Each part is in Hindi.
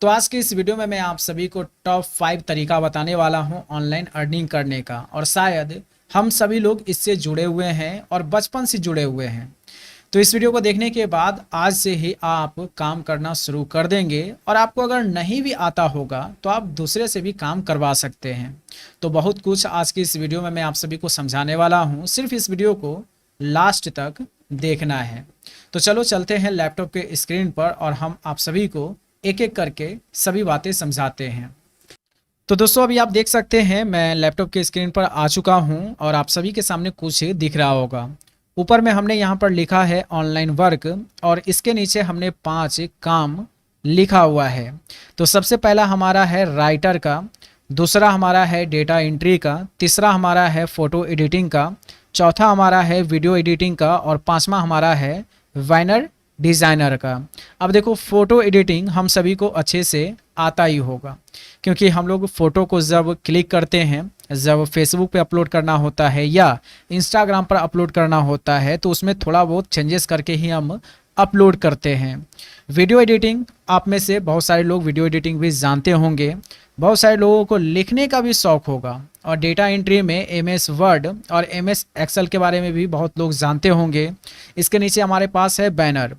तो आज की इस वीडियो में मैं आप सभी को टॉप 5 तरीका बताने वाला हूं ऑनलाइन अर्निंग करने का। और शायद हम सभी लोग इससे जुड़े हुए हैं और बचपन से जुड़े हुए हैं। तो इस वीडियो को देखने के बाद आज से ही आप काम करना शुरू कर देंगे। और आपको अगर नहीं भी आता होगा तो आप दूसरे से भी काम करवा सकते हैं। तो बहुत कुछ आज की इस वीडियो में मैं आप सभी को समझाने वाला हूँ, सिर्फ इस वीडियो को लास्ट तक देखना है। तो चलो चलते हैं लैपटॉप के स्क्रीन पर और हम आप सभी को एक एक करके सभी बातें समझाते हैं। तो दोस्तों अभी आप देख सकते हैं मैं लैपटॉप के स्क्रीन पर आ चुका हूं और आप सभी के सामने कुछ दिख रहा होगा। ऊपर में हमने यहां पर लिखा है ऑनलाइन वर्क और इसके नीचे हमने 5 काम लिखा हुआ है। तो सबसे पहला हमारा है राइटर का, दूसरा हमारा है डेटा एंट्री का, तीसरा हमारा है फ़ोटो एडिटिंग का, चौथा हमारा है वीडियो एडिटिंग का और पांचवा हमारा है बैनर डिज़ाइनर का। अब देखो फ़ोटो एडिटिंग हम सभी को अच्छे से आता ही होगा, क्योंकि हम लोग फ़ोटो को जब क्लिक करते हैं, जब फेसबुक पे अपलोड करना होता है या इंस्टाग्राम पर अपलोड करना होता है तो उसमें थोड़ा बहुत चेंजेस करके ही हम अपलोड करते हैं। वीडियो एडिटिंग आप में से बहुत सारे लोग वीडियो एडिटिंग भी जानते होंगे, बहुत सारे लोगों को लिखने का भी शौक़ होगा। और डेटा एंट्री में MS वर्ड और MS एक्सेल के बारे में भी बहुत लोग जानते होंगे। इसके नीचे हमारे पास है बैनर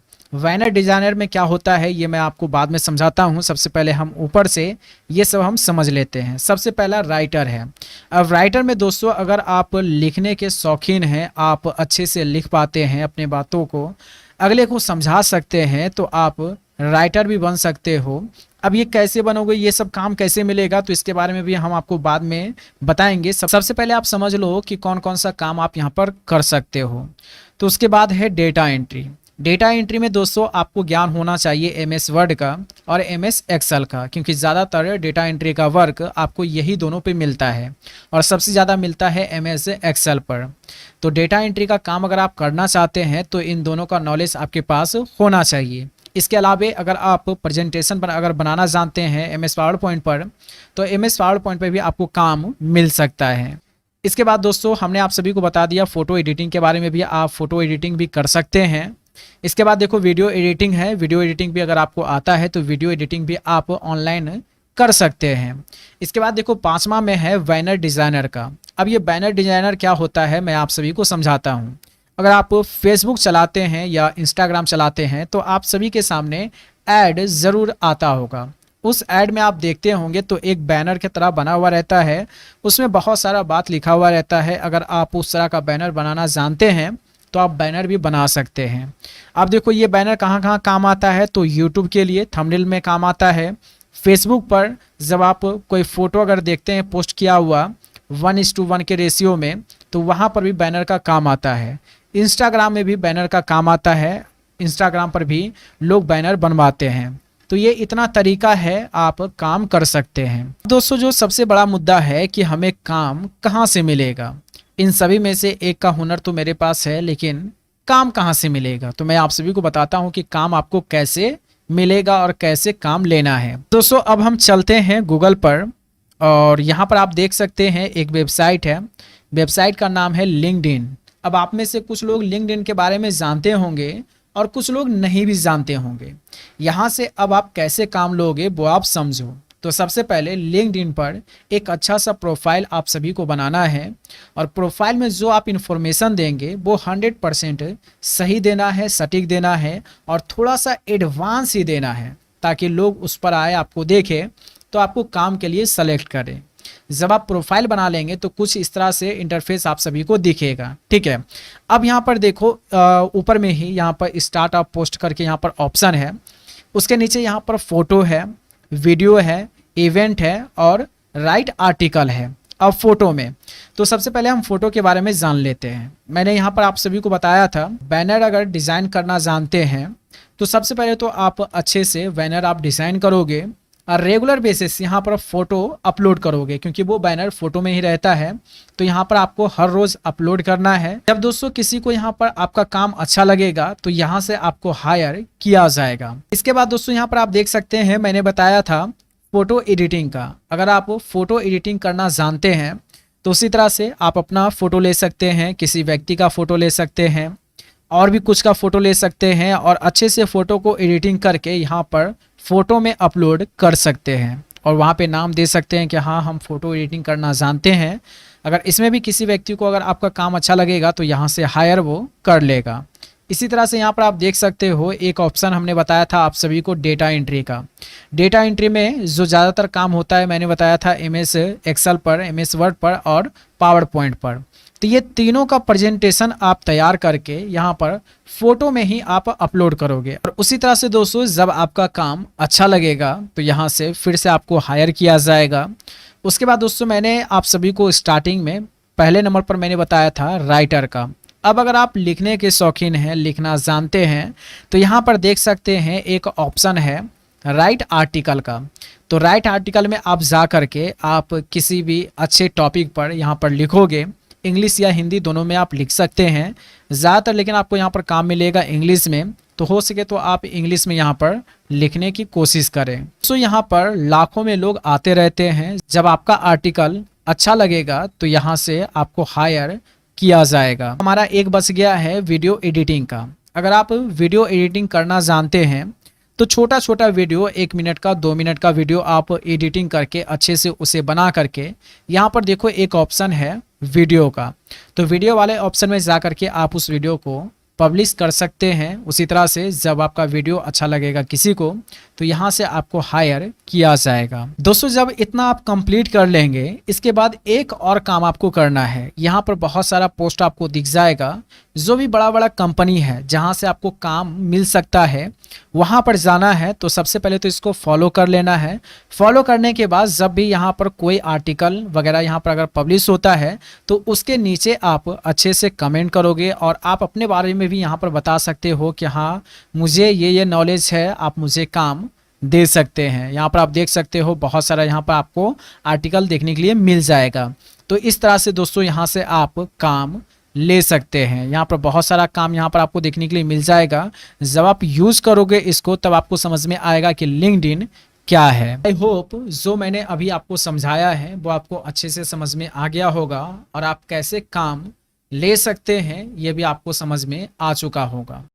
डिज़ाइनर में क्या होता है ये मैं आपको बाद में समझाता हूँ। सबसे पहले हम ऊपर से ये सब हम समझ लेते हैं। सबसे पहला राइटर है। अब राइटर में दोस्तों अगर आप लिखने के शौकीन हैं, आप अच्छे से लिख पाते हैं, अपने बातों को अगले को समझा सकते हैं, तो आप राइटर भी बन सकते हो। अब ये कैसे बनोगे, ये सब काम कैसे मिलेगा, तो इसके बारे में भी हम आपको बाद में बताएंगे। सबसे पहले आप समझ लो कि कौन कौन सा काम आप यहाँ पर कर सकते हो। तो उसके बाद है डेटा एंट्री। डेटा एंट्री में दोस्तों आपको ज्ञान होना चाहिए MS वर्ड का और MS एक्सेल का, क्योंकि ज़्यादातर डेटा एंट्री का वर्क आपको यही दोनों पे मिलता है और सबसे ज़्यादा मिलता है MS एक्सेल पर। तो डेटा एंट्री का काम अगर आप करना चाहते हैं तो इन दोनों का नॉलेज आपके पास होना चाहिए। इसके अलावा अगर आप प्रेजेंटेशन पर अगर बनाना जानते हैं MS पावर पॉइंट पर, तो MS पावर पॉइंट पर भी आपको काम मिल सकता है। इसके बाद दोस्तों हमने आप सभी को बता दिया फ़ोटो एडिटिंग के बारे में भी, आप फ़ोटो एडिटिंग भी कर सकते हैं। इसके बाद देखो वीडियो एडिटिंग है। वीडियो एडिटिंग भी अगर आपको आता है तो वीडियो एडिटिंग भी आप ऑनलाइन कर सकते हैं। इसके बाद देखो पांचवा में है बैनर डिज़ाइनर का। अब ये बैनर डिज़ाइनर क्या होता है मैं आप सभी को समझाता हूँ। अगर आप फेसबुक चलाते हैं या इंस्टाग्राम चलाते हैं तो आप सभी के सामने ऐड ज़रूर आता होगा। उस ऐड में आप देखते होंगे तो एक बैनर की तरह बना हुआ रहता है, उसमें बहुत सारा बात लिखा हुआ रहता है। अगर आप उस तरह का बैनर बनाना जानते हैं तो आप बैनर भी बना सकते हैं। अब देखो ये बैनर कहाँ कहाँ काम आता है, तो यूट्यूब के लिए थंबनेल में काम आता है। फेसबुक पर जब आप कोई फ़ोटो अगर देखते हैं पोस्ट किया हुआ 1:1 के रेशियो में, तो वहाँ पर भी बैनर का काम आता है। इंस्टाग्राम में भी बैनर का काम आता है, इंस्टाग्राम पर भी लोग बैनर बनवाते हैं। तो ये इतना तरीका है, आप काम कर सकते हैं। दोस्तों जो सबसे बड़ा मुद्दा है कि हमें काम कहाँ से मिलेगा, इन सभी में से एक का हुनर तो मेरे पास है, लेकिन काम कहाँ से मिलेगा, तो मैं आप सभी को बताता हूँ कि काम आपको कैसे मिलेगा और कैसे काम लेना है। दोस्तों अब हम चलते हैं गूगल पर और यहाँ पर आप देख सकते हैं एक वेबसाइट है। वेबसाइट का नाम है लिंक्डइन। अब आप में से कुछ लोग लिंक्डइन के बारे में जानते होंगे और कुछ लोग नहीं भी जानते होंगे। यहाँ से अब आप कैसे काम लोगे वो आप समझो। तो सबसे पहले लिंक्डइन पर एक अच्छा सा प्रोफाइल आप सभी को बनाना है और प्रोफाइल में जो आप इन्फॉर्मेशन देंगे वो 100% सही देना है, सटीक देना है और थोड़ा सा एडवांस ही देना है, ताकि लोग उस पर आए, आपको देखें तो आपको काम के लिए सेलेक्ट करें। जब आप प्रोफाइल बना लेंगे तो कुछ इस तरह से इंटरफेस आप सभी को दिखेगा, ठीक है। अब यहाँ पर देखो ऊपर में ही यहाँ पर स्टार्ट अप पोस्ट करके यहाँ पर ऑप्शन है, उसके नीचे यहाँ पर फोटो है, वीडियो है, इवेंट है और राइट आर्टिकल है। अब फोटो में तो सबसे पहले हम फोटो के बारे में जान लेते हैं। मैंने यहाँ पर आप सभी को बताया था बैनर अगर डिज़ाइन करना जानते हैं तो सबसे पहले तो आप अच्छे से बैनर आप डिज़ाइन करोगे और रेगुलर बेसिस यहाँ पर फ़ोटो अपलोड करोगे, क्योंकि वो बैनर फ़ोटो में ही रहता है। तो यहाँ पर आपको हर रोज़ अपलोड करना है। जब दोस्तों किसी को यहाँ पर आपका काम अच्छा लगेगा तो यहाँ से आपको हायर किया जाएगा। इसके बाद दोस्तों यहाँ पर आप देख सकते हैं मैंने बताया था फ़ोटो एडिटिंग का। अगर आप फ़ोटो एडिटिंग करना जानते हैं तो उसी तरह से आप अपना फ़ोटो ले सकते हैं, किसी व्यक्ति का फ़ोटो ले सकते हैं और भी कुछ का फ़ोटो ले सकते हैं और अच्छे से फ़ोटो को एडिटिंग करके यहाँ पर फ़ोटो में अपलोड कर सकते हैं और वहाँ पे नाम दे सकते हैं कि हाँ हम फ़ोटो एडिटिंग करना जानते हैं। अगर इसमें भी किसी व्यक्ति को अगर आपका काम अच्छा लगेगा तो यहाँ से हायर वो कर लेगा। इसी तरह से यहाँ पर आप देख सकते हो एक ऑप्शन हमने बताया था आप सभी को डेटा एंट्री का। डेटा एंट्री में जो ज़्यादातर काम होता है मैंने बताया था MS एक्सेल पर, MS वर्ड पर और पावर पॉइंट पर। तो ये तीनों का प्रेजेंटेशन आप तैयार करके यहाँ पर फोटो में ही आप अपलोड करोगे और उसी तरह से दोस्तों जब आपका काम अच्छा लगेगा तो यहाँ से फिर से आपको हायर किया जाएगा। उसके बाद दोस्तों मैंने आप सभी को स्टार्टिंग में पहले नंबर पर मैंने बताया था राइटर का। अब अगर आप लिखने के शौकीन हैं, लिखना जानते हैं, तो यहाँ पर देख सकते हैं एक ऑप्शन है राइट आर्टिकल का। तो राइट आर्टिकल में आप जा करके आप किसी भी अच्छे टॉपिक पर यहाँ पर लिखोगे, इंग्लिश या हिंदी दोनों में आप लिख सकते हैं ज़्यादातर, लेकिन आपको यहाँ पर काम मिलेगा इंग्लिश में, तो हो सके तो आप इंग्लिश में यहाँ पर लिखने की कोशिश करें। सो यहाँ पर लाखों में लोग आते रहते हैं, जब आपका आर्टिकल अच्छा लगेगा तो यहाँ से आपको हायर किया जाएगा। हमारा एक बच गया है वीडियो एडिटिंग का। अगर आप वीडियो एडिटिंग करना जानते हैं तो छोटा छोटा वीडियो 1 मिनट का 2 मिनट का वीडियो आप एडिटिंग करके अच्छे से उसे बना करके यहाँ पर देखो एक ऑप्शन है वीडियो का, तो वीडियो वाले ऑप्शन में जा करके आप उस वीडियो को पब्लिश कर सकते हैं। उसी तरह से जब आपका वीडियो अच्छा लगेगा किसी को तो यहाँ से आपको हायर किया जाएगा। दोस्तों जब इतना आप कंप्लीट कर लेंगे इसके बाद एक और काम आपको करना है। यहाँ पर बहुत सारा पोस्ट आपको दिख जाएगा, जो भी बड़ा बड़ा कंपनी है जहाँ से आपको काम मिल सकता है वहाँ पर जाना है। तो सबसे पहले तो इसको फॉलो कर लेना है। फॉलो करने के बाद जब भी यहाँ पर कोई आर्टिकल वगैरह यहाँ पर अगर पब्लिश होता है तो उसके नीचे आप अच्छे से कमेंट करोगे और आप अपने बारे में भी यहाँ पर बता सकते हो कि हाँ मुझे ये नॉलेज है, आप मुझे काम दे सकते हैं। यहाँ पर आप देख सकते हो बहुत सारा यहाँ पर आपको आर्टिकल देखने के लिए मिल जाएगा। तो इस तरह से दोस्तों यहाँ से आप काम ले सकते हैं। यहाँ पर बहुत सारा काम यहाँ पर आपको देखने के लिए मिल जाएगा। जब आप यूज़ करोगे इसको तब आपको समझ में आएगा कि लिंक्डइन क्या है। आई होप जो मैंने अभी आपको समझाया है वो आपको अच्छे से समझ में आ गया होगा और आप कैसे काम ले सकते हैं ये भी आपको समझ में आ चुका होगा।